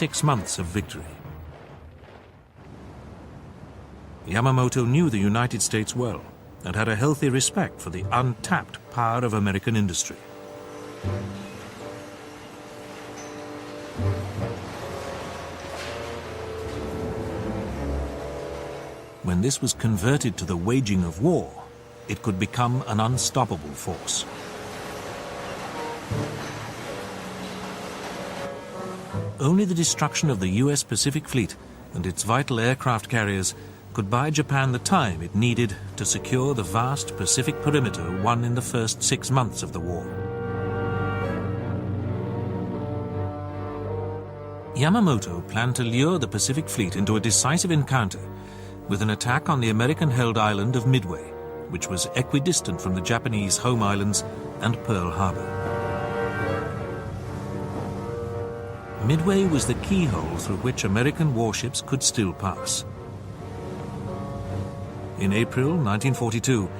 6 months of victory. Yamamoto knew the United States well and had a healthy respect for the untapped power of American industry. When this was converted to the waging of war, it could become an unstoppable force. Only the destruction of the US Pacific Fleet and its vital aircraft carriers could buy Japan the time it needed to secure the vast Pacific perimeter won in the first 6 months of the war. Yamamoto planned to lure the Pacific Fleet into a decisive encounter with an attack on the American-held island of Midway, which was equidistant from the Japanese home islands and Pearl Harbor. Midway was the keyhole through which American warships could still pass. In April 1942,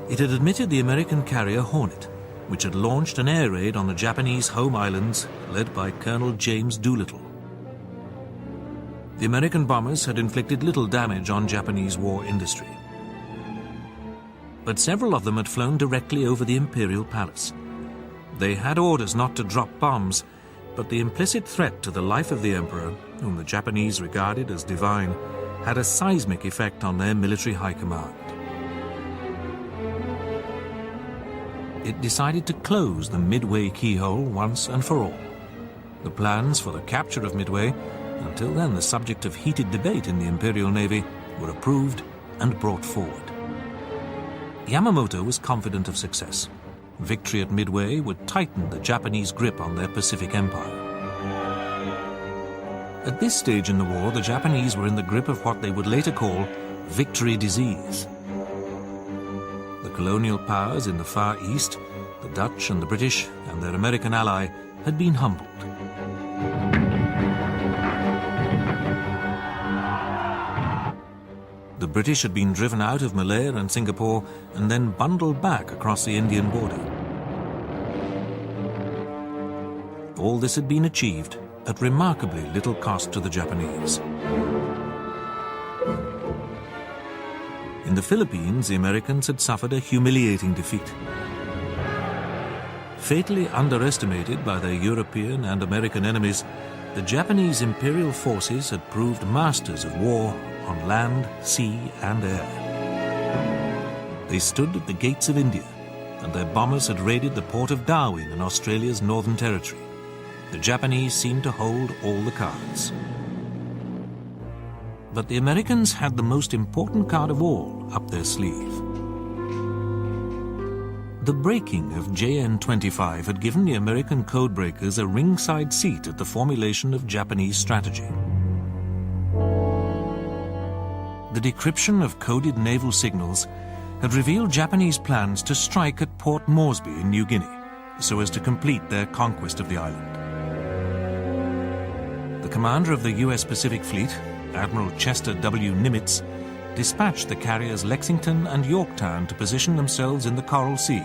it had admitted the American carrier Hornet, which had launched an air raid on the Japanese home islands led by Colonel James Doolittle. The American bombers had inflicted little damage on Japanese war industry. But several of them had flown directly over the Imperial Palace. They had orders not to drop bombs, but the implicit threat to the life of the Emperor, whom the Japanese regarded as divine, had a seismic effect on their military high command. It decided to close the Midway keyhole once and for all. The plans for the capture of Midway, until then the subject of heated debate in the Imperial Navy, were approved and brought forward. Yamamoto was confident of success. Victory at Midway would tighten the Japanese grip on their Pacific empire. At this stage in the war, the Japanese were in the grip of what they would later call victory disease. The colonial powers in the Far East, the Dutch and the British and their American ally, had been humbled. The British had been driven out of Malaya and Singapore and then bundled back across the Indian border. All this had been achieved at remarkably little cost to the Japanese. In the Philippines, the Americans had suffered a humiliating defeat. Fatally underestimated by their European and American enemies, the Japanese imperial forces had proved masters of war on land, sea, and air. They stood at the gates of India, and their bombers had raided the port of Darwin in Australia's Northern Territory. The Japanese seemed to hold all the cards. But the Americans had the most important card of all up their sleeve. The breaking of JN-25 had given the American codebreakers a ringside seat at the formulation of Japanese strategy. The decryption of coded naval signals had revealed Japanese plans to strike at Port Moresby in New Guinea, so as to complete their conquest of the island. The commander of the US Pacific Fleet, Admiral Chester W. Nimitz, dispatched the carriers Lexington and Yorktown to position themselves in the Coral Sea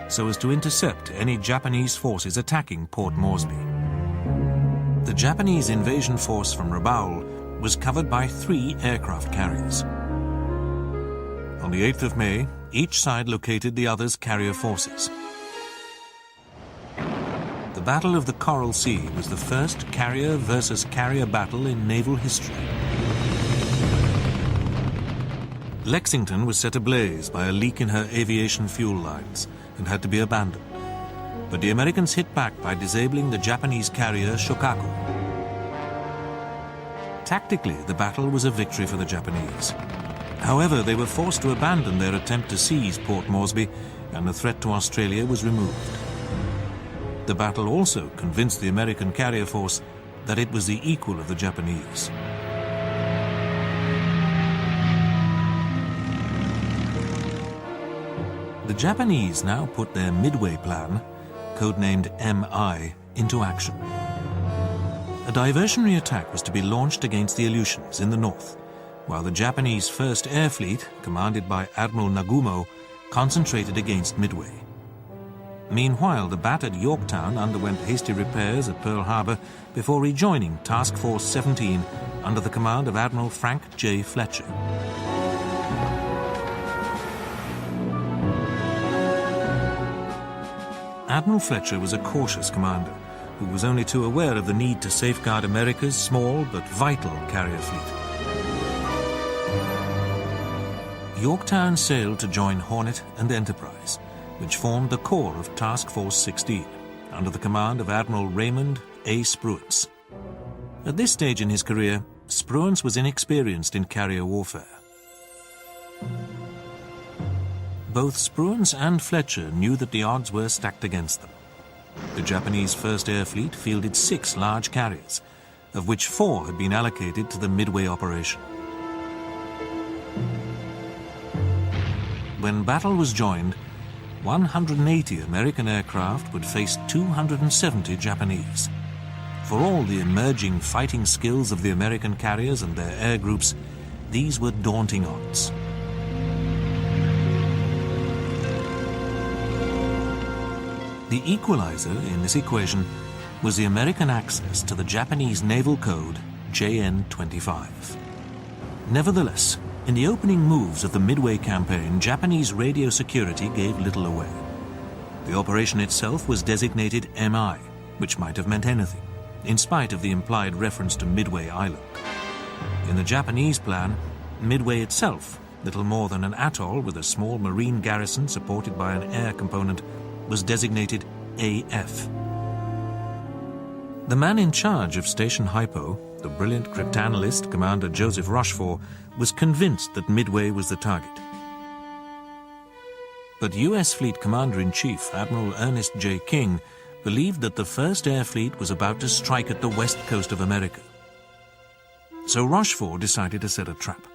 so as to intercept any Japanese forces attacking Port Moresby. The Japanese invasion force from Rabaul was covered by 3 aircraft carriers. On the 8th of May, each side located the other's carrier forces. The Battle of the Coral Sea was the first carrier versus carrier battle in naval history. Lexington was set ablaze by a leak in her aviation fuel lines and had to be abandoned. But the Americans hit back by disabling the Japanese carrier Shokaku. Tactically, the battle was a victory for the Japanese. However, they were forced to abandon their attempt to seize Port Moresby, and the threat to Australia was removed. The battle also convinced the American carrier force that it was the equal of the Japanese. The Japanese now put their Midway plan, codenamed MI, into action. A diversionary attack was to be launched against the Aleutians in the north, while the Japanese First Air Fleet, commanded by Admiral Nagumo, concentrated against Midway. Meanwhile, the battered Yorktown underwent hasty repairs at Pearl Harbor before rejoining Task Force 17 under the command of Admiral Frank J. Fletcher. Admiral Fletcher was a cautious commander who was only too aware of the need to safeguard America's small but vital carrier fleet. Yorktown sailed to join Hornet and Enterprise, which formed the core of Task Force 16, under the command of Admiral Raymond A. Spruance. At this stage in his career, Spruance was inexperienced in carrier warfare. Both Spruance and Fletcher knew that the odds were stacked against them. The Japanese First Air Fleet fielded 6 large carriers, of which 4 had been allocated to the Midway operation. When battle was joined, 180 American aircraft would face 270 Japanese. For all the emerging fighting skills of the American carriers and their air groups, these were daunting odds. The equalizer in this equation was the American access to the Japanese naval code JN-25. Nevertheless, in the opening moves of the Midway campaign, Japanese radio security gave little away. The operation itself was designated MI, which might have meant anything, in spite of the implied reference to Midway Island. In the Japanese plan, Midway itself, little more than an atoll with a small marine garrison supported by an air component, was designated AF. The man in charge of Station Hypo, the brilliant cryptanalyst Commander Joseph Rochefort, was convinced that Midway was the target. But U.S. Fleet Commander-in-Chief Admiral Ernest J. King believed that the First Air Fleet was about to strike at the west coast of America. So Rochefort decided to set a trap.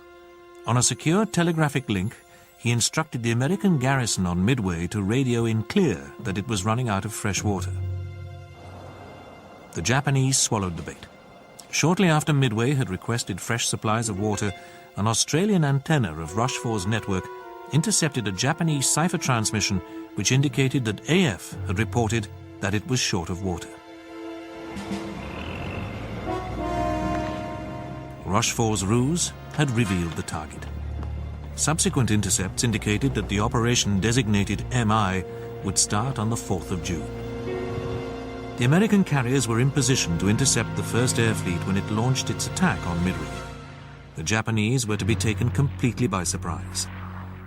On a secure telegraphic link, he instructed the American garrison on Midway to radio in clear that it was running out of fresh water. The Japanese swallowed the bait. Shortly after Midway had requested fresh supplies of water, an Australian antenna of Rochefort's network intercepted a Japanese cipher transmission which indicated that AF had reported that it was short of water. Rochefort's ruse had revealed the target. Subsequent intercepts indicated that the operation designated MI would start on the 4th of June. The American carriers were in position to intercept the First Air Fleet when it launched its attack on Midway. The Japanese were to be taken completely by surprise.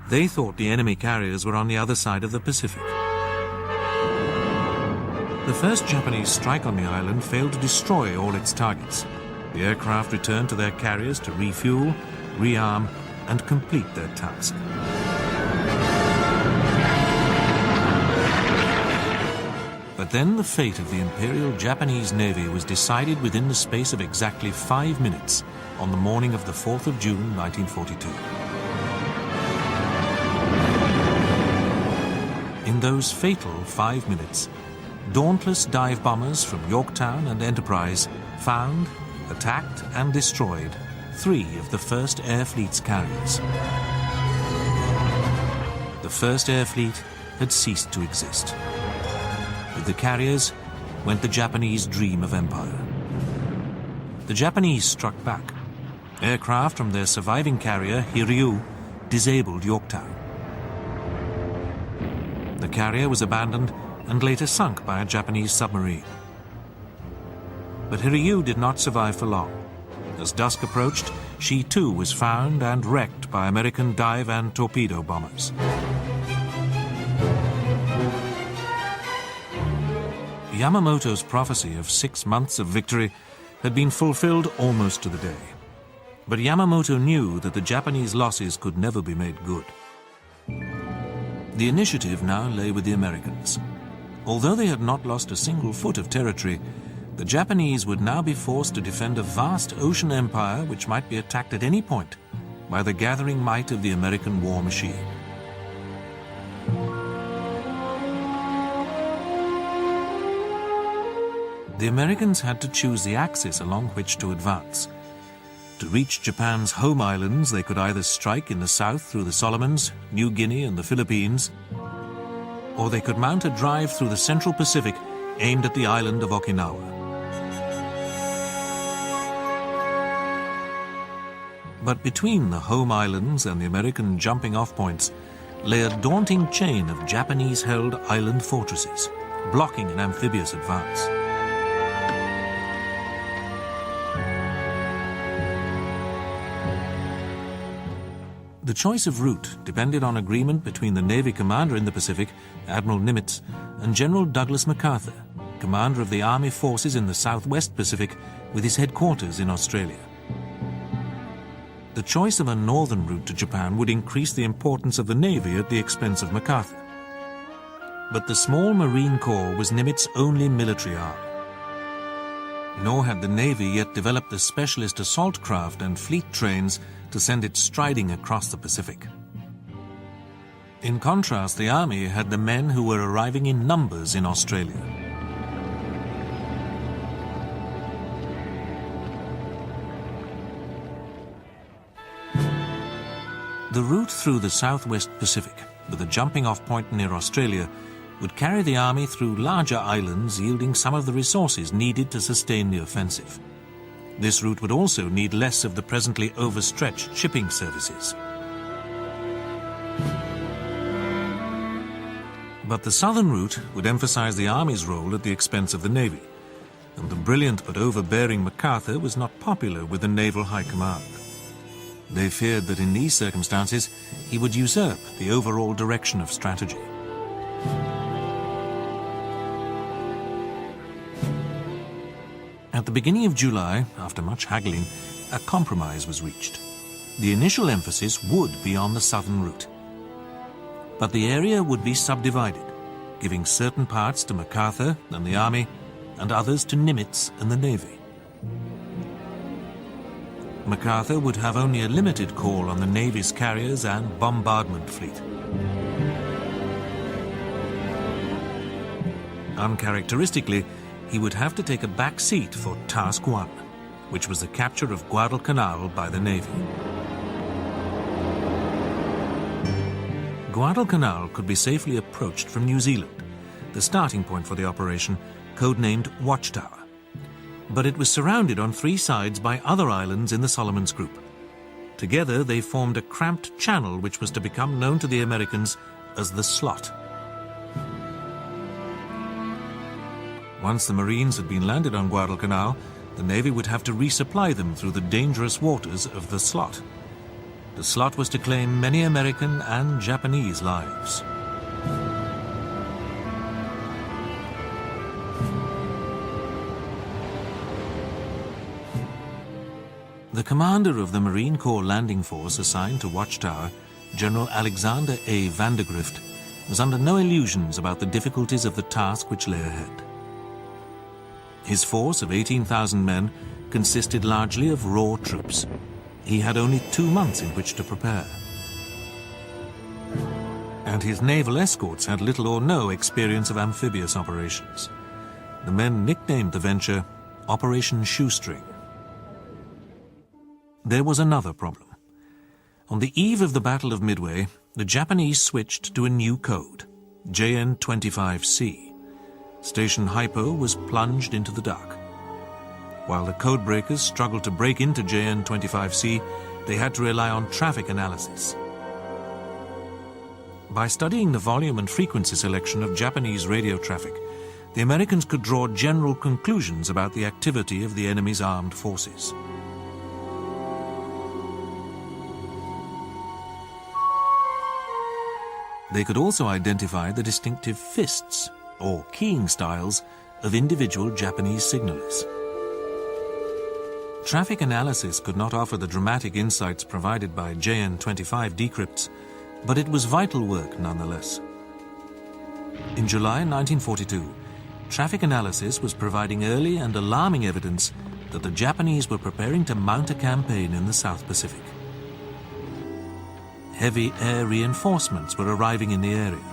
They thought the enemy carriers were on the other side of the Pacific. The first Japanese strike on the island failed to destroy all its targets. The aircraft returned to their carriers to refuel, rearm, and complete their task. But then the fate of the Imperial Japanese Navy was decided within the space of exactly 5 minutes on the morning of the 4th of June, 1942. In those fatal 5 minutes, dauntless dive bombers from Yorktown and Enterprise found, attacked, and destroyed 3 of the First Air Fleet's carriers. The First Air Fleet had ceased to exist. With the carriers went the Japanese dream of empire. The Japanese struck back. Aircraft from their surviving carrier, Hiryu, disabled Yorktown. The carrier was abandoned and later sunk by a Japanese submarine. But Hiryu did not survive for long. As dusk approached, she too was found and wrecked by American dive and torpedo bombers. Yamamoto's prophecy of 6 months of victory had been fulfilled almost to the day. But Yamamoto knew that the Japanese losses could never be made good. The initiative now lay with the Americans. Although they had not lost a single foot of territory, the Japanese would now be forced to defend a vast ocean empire which might be attacked at any point by the gathering might of the American war machine. The Americans had to choose the axis along which to advance. To reach Japan's home islands, they could either strike in the south through the Solomons, New Guinea and the Philippines, or they could mount a drive through the Central Pacific aimed at the island of Okinawa. But between the home islands and the American jumping-off points lay a daunting chain of Japanese-held island fortresses, blocking an amphibious advance. The choice of route depended on agreement between the Navy commander in the Pacific, Admiral Nimitz, and General Douglas MacArthur, commander of the Army forces in the Southwest Pacific with his headquarters in Australia. The choice of a northern route to Japan would increase the importance of the Navy at the expense of MacArthur. But the small Marine Corps was Nimitz's only military arm. Nor had the Navy yet developed the specialist assault craft and fleet trains to send it striding across the Pacific. In contrast, the Army had the men who were arriving in numbers in Australia. The route through the Southwest Pacific, with a jumping-off point near Australia, would carry the Army through larger islands, yielding some of the resources needed to sustain the offensive. This route would also need less of the presently overstretched shipping services. But the southern route would emphasize the Army's role at the expense of the Navy, and the brilliant but overbearing MacArthur was not popular with the Naval High Command. They feared that in these circumstances he would usurp the overall direction of strategy. At the beginning of July, after much haggling, a compromise was reached. The initial emphasis would be on the southern route. But the area would be subdivided, giving certain parts to MacArthur and the Army, and others to Nimitz and the Navy. MacArthur would have only a limited call on the Navy's carriers and bombardment fleet. Uncharacteristically, he would have to take a back seat for Task 1, which was the capture of Guadalcanal by the Navy. Guadalcanal could be safely approached from New Zealand, the starting point for the operation, codenamed Watchtower. But it was surrounded on three sides by other islands in the Solomons Group. Together they formed a cramped channel which was to become known to the Americans as the Slot. Once the Marines had been landed on Guadalcanal, the Navy would have to resupply them through the dangerous waters of the Slot. The Slot was to claim many American and Japanese lives. The commander of the Marine Corps landing force assigned to Watchtower, General Alexander A. Vandergrift, was under no illusions about the difficulties of the task which lay ahead. His force of 18,000 men consisted largely of raw troops. He had only 2 months in which to prepare. And his naval escorts had little or no experience of amphibious operations. The men nicknamed the venture Operation Shoestring. There was another problem. On the eve of the Battle of Midway, the Japanese switched to a new code, JN-25C. Station Hypo was plunged into the dark. While the codebreakers struggled to break into JN-25C, they had to rely on traffic analysis. By studying the volume and frequency selection of Japanese radio traffic, the Americans could draw general conclusions about the activity of the enemy's armed forces. They could also identify the distinctive fists, or keying styles, of individual Japanese signalers. Traffic analysis could not offer the dramatic insights provided by JN-25 decrypts, but it was vital work nonetheless. In July 1942, traffic analysis was providing early and alarming evidence that the Japanese were preparing to mount a campaign in the South Pacific. Heavy air reinforcements were arriving in the area.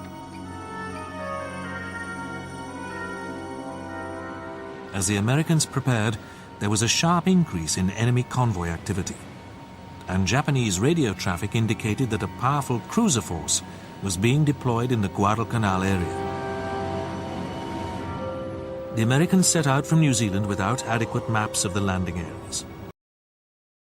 As the Americans prepared, there was a sharp increase in enemy convoy activity, and Japanese radio traffic indicated that a powerful cruiser force was being deployed in the Guadalcanal area. The Americans set out from New Zealand without adequate maps of the landing areas.